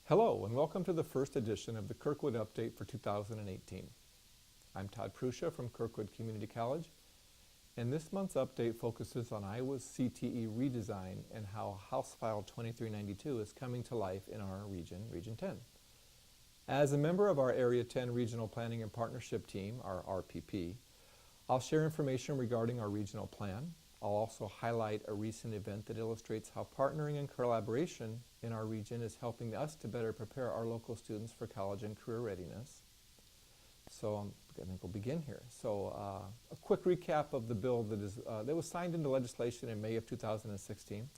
Hello and welcome to the first edition of the Kirkwood Update for 2018. I'm Todd Pruscia from Kirkwood Community College, and this month's update focuses on Iowa's CTE redesign and how House File 2392 is coming to life in our region, Region 10. As a member of our Area 10 Regional Planning and Partnership Team, our RPP, I'll share information regarding our regional plan. I'll also highlight a recent event that illustrates how partnering and collaboration in our region is helping us to better prepare our local students for college and career readiness. So I think we'll begin here. So a quick recap of the bill that was signed into legislation in May of 2016.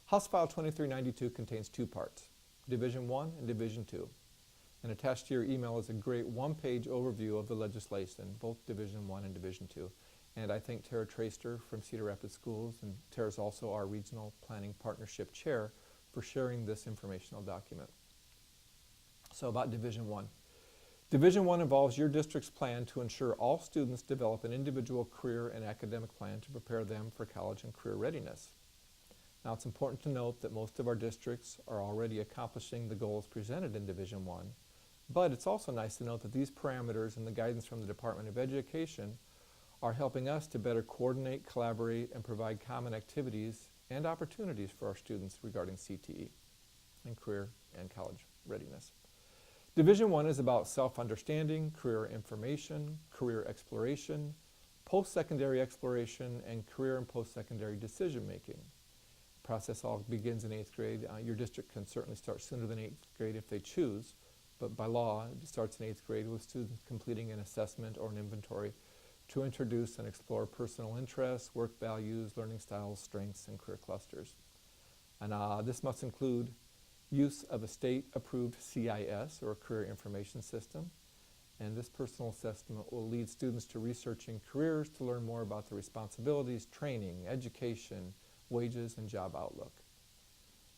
House File 2392 contains two parts, Division 1 and Division 2. And attached to your email is a great one-page overview of the legislation, both Division 1 and Division 2. And I thank Tara Traster from Cedar Rapids Schools, and Tara's also our Regional Planning Partnership Chair, for sharing this informational document. So about Division 1. Division 1 involves your district's plan to ensure all students develop an individual career and academic plan to prepare them for college and career readiness. Now it's important to note that most of our districts are already accomplishing the goals presented in Division 1, but it's also nice to note that these parameters and the guidance from the Department of Education are helping us to better coordinate, collaborate, and provide common activities and opportunities for our students regarding CTE and career and college readiness. Division 1 is about self-understanding, career information, career exploration, post-secondary exploration, and career and post-secondary decision-making. The process all begins in 8th grade. Your district can certainly start sooner than 8th grade if they choose, but by law it starts in 8th grade with students completing an assessment or an inventory to introduce and explore personal interests, work values, learning styles, strengths, and career clusters. And this must include use of a state-approved CIS, or Career Information System. And this personal assessment will lead students to researching careers to learn more about the responsibilities, training, education, wages, and job outlook.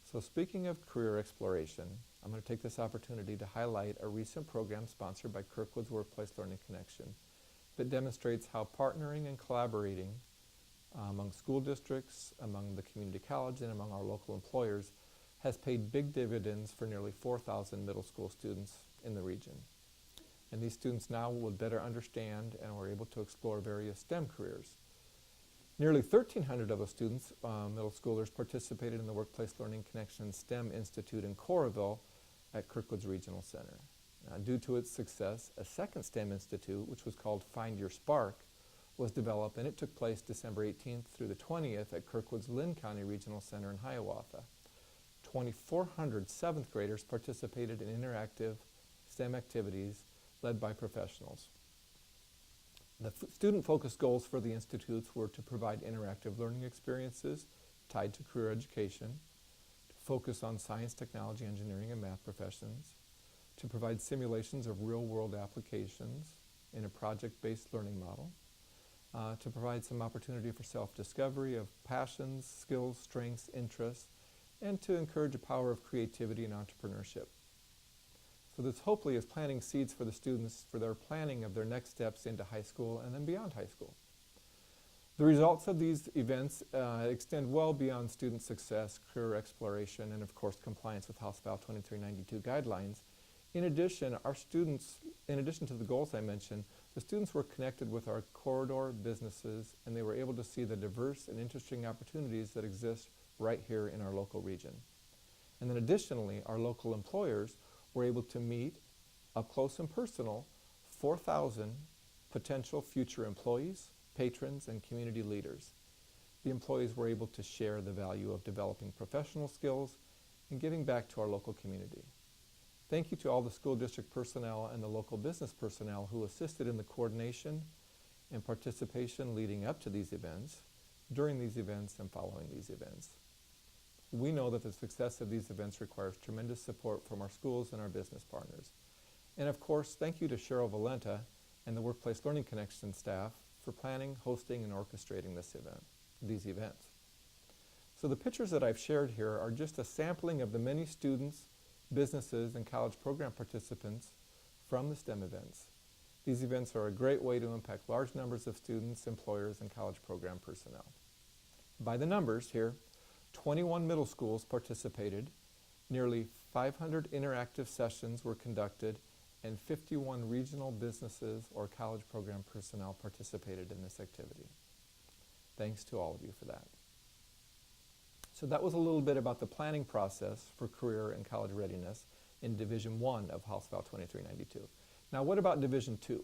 So speaking of career exploration, I'm going to take this opportunity to highlight a recent program sponsored by Kirkwood's Workplace Learning Connection that demonstrates how partnering and collaborating among school districts, among the community college, and among our local employers has paid big dividends for nearly 4,000 middle school students in the region. And these students now will better understand and are able to explore various STEM careers. Nearly 1,300 of those students, middle schoolers, participated in the Workplace Learning Connection STEM Institute in Coralville at Kirkwood's Regional Center. Due to its success, a second STEM institute, which was called Find Your Spark, was developed, and it took place December 18th through the 20th at Kirkwood's Lynn County Regional Center in Hiawatha. 2,400 7th graders participated in interactive STEM activities led by professionals. The student-focused goals for the institutes were to provide interactive learning experiences tied to career education, to focus on science, technology, engineering, and math professions, to provide simulations of real-world applications in a project-based learning model, to provide some opportunity for self-discovery of passions, skills, strengths, interests, and to encourage a power of creativity and entrepreneurship. So this hopefully is planting seeds for the students for their planning of their next steps into high school and then beyond high school. The results of these events extend well beyond student success, career exploration, and of course compliance with House File 2392 guidelines. In addition, our students, in addition to the goals I mentioned, the students were connected with our corridor businesses, and they were able to see the diverse and interesting opportunities that exist right here in our local region. And then additionally, our local employers were able to meet, up close and personal, 4,000 potential future employees, patrons, and community leaders. The employees were able to share the value of developing professional skills and giving back to our local community. Thank you to all the school district personnel and the local business personnel who assisted in the coordination and participation leading up to these events, during these events, and following these events. We know that the success of these events requires tremendous support from our schools and our business partners. And of course, thank you to Cheryl Valenta and the Workplace Learning Connection staff for planning, hosting, and orchestrating these events. So the pictures that I've shared here are just a sampling of the many students, businesses, and college program participants from the STEM events. These events are a great way to impact large numbers of students, employers, and college program personnel. By the numbers here, 21 middle schools participated, Nearly 500 interactive sessions were conducted, and 51 regional businesses or college program personnel participated in this activity. Thanks to all of you for that. So that was a little bit about the planning process for career and college readiness in Division 1 of House File 2392. Now, what about Division 2?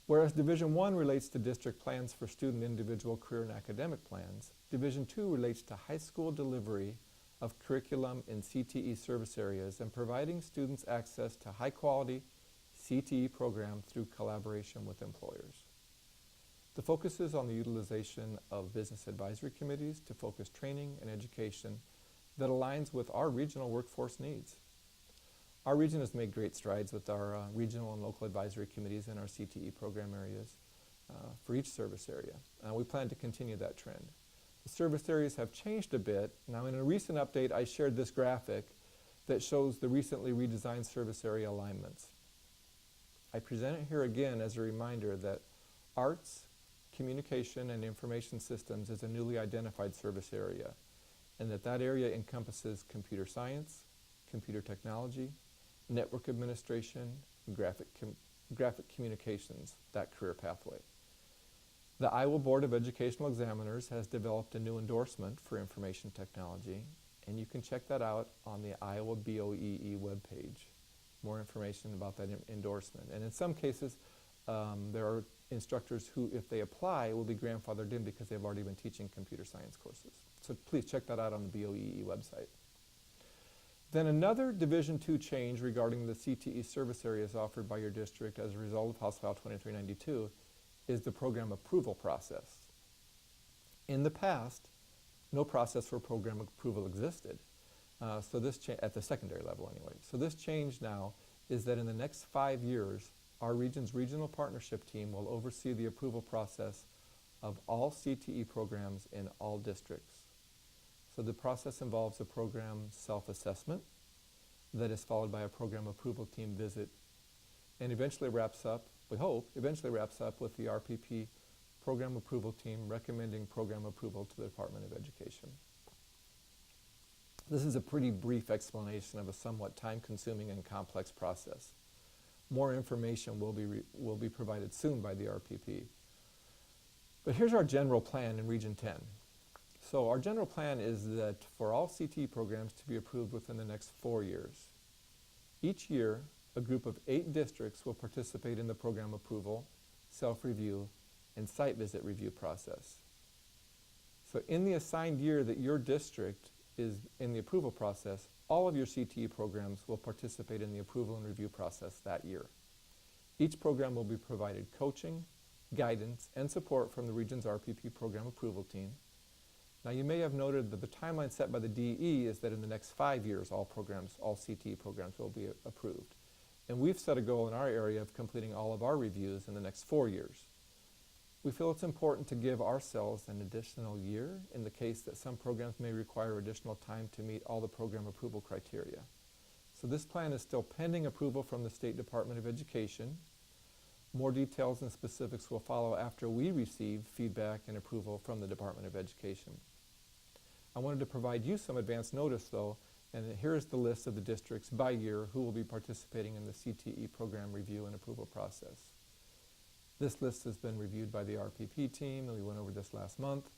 Whereas Division 1 relates to district plans for student individual career and academic plans, Division 2 relates to high school delivery of curriculum in CTE service areas and providing students access to high-quality CTE programs through collaboration with employers. The focus is on the utilization of business advisory committees to focus training and education that aligns with our regional workforce needs. Our region has made great strides with our regional and local advisory committees in our CTE program areas for each service area. We plan to continue that trend. The service areas have changed a bit. Now, in a recent update, I shared this graphic that shows the recently redesigned service area alignments. I present it here again as a reminder that arts, communication, and information systems is a newly identified service area, and that area encompasses computer science, computer technology, network administration, and graphic communications, that career pathway. The Iowa Board of Educational Examiners has developed a new endorsement for information technology, and you can check that out on the Iowa BOEE webpage. More information about that endorsement. And in some cases, there are instructors who, if they apply, will be grandfathered in because they've already been teaching computer science courses. So please check that out on the BOEE website. Then another Division 2 change regarding the CTE service areas offered by your district as a result of House File 2392 is the program approval process. In the past, no process for program approval existed. So this at the secondary level anyway. So this change now is that in the next 5 years, our region's regional partnership team will oversee the approval process of all CTE programs in all districts. So the process involves a program self-assessment that is followed by a program approval team visit and eventually wraps up, we hope, with the RPP program approval team recommending program approval to the Department of Education. This is a pretty brief explanation of a somewhat time-consuming and complex process. More information will be provided soon by the RPP. But here's our general plan in Region 10. So our general plan is that for all CTE programs to be approved within the next 4 years. Each year, a group of 8 districts will participate in the program approval, self-review, and site visit review process. So in the assigned year that your district is in the approval process, all of your CTE programs will participate in the approval and review process that year. Each program will be provided coaching, guidance, and support from the region's RPP program approval team. Now, you may have noted that the timeline set by the DE is that in the next 5 years, all CTE programs will be approved. And we've set a goal in our area of completing all of our reviews in the next 4 years. We feel it's important to give ourselves an additional year in the case that some programs may require additional time to meet all the program approval criteria. So this plan is still pending approval from the State Department of Education. More details and specifics will follow after we receive feedback and approval from the Department of Education. I wanted to provide you some advance notice though, and here's the list of the districts by year who will be participating in the CTE program review and approval process. This list has been reviewed by the RPP team, and we went over this last month,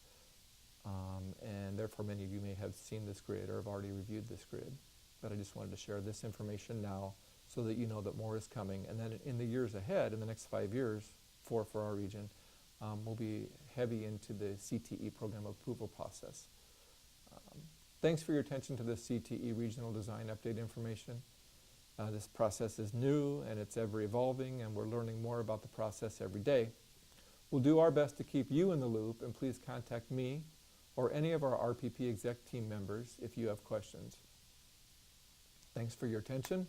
and therefore many of you may have seen this grid or have already reviewed this grid. But I just wanted to share this information now so that you know that more is coming. And then in the years ahead, in the next 5 years, for our region, we'll be heavy into the CTE program approval process. Thanks for your attention to this CTE regional design update information. This process is new and it's ever evolving, and we're learning more about the process every day. We'll do our best to keep you in the loop, and please contact me or any of our RPP exec team members if you have questions. Thanks for your attention.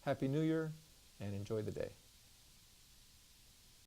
Happy New Year, and enjoy the day.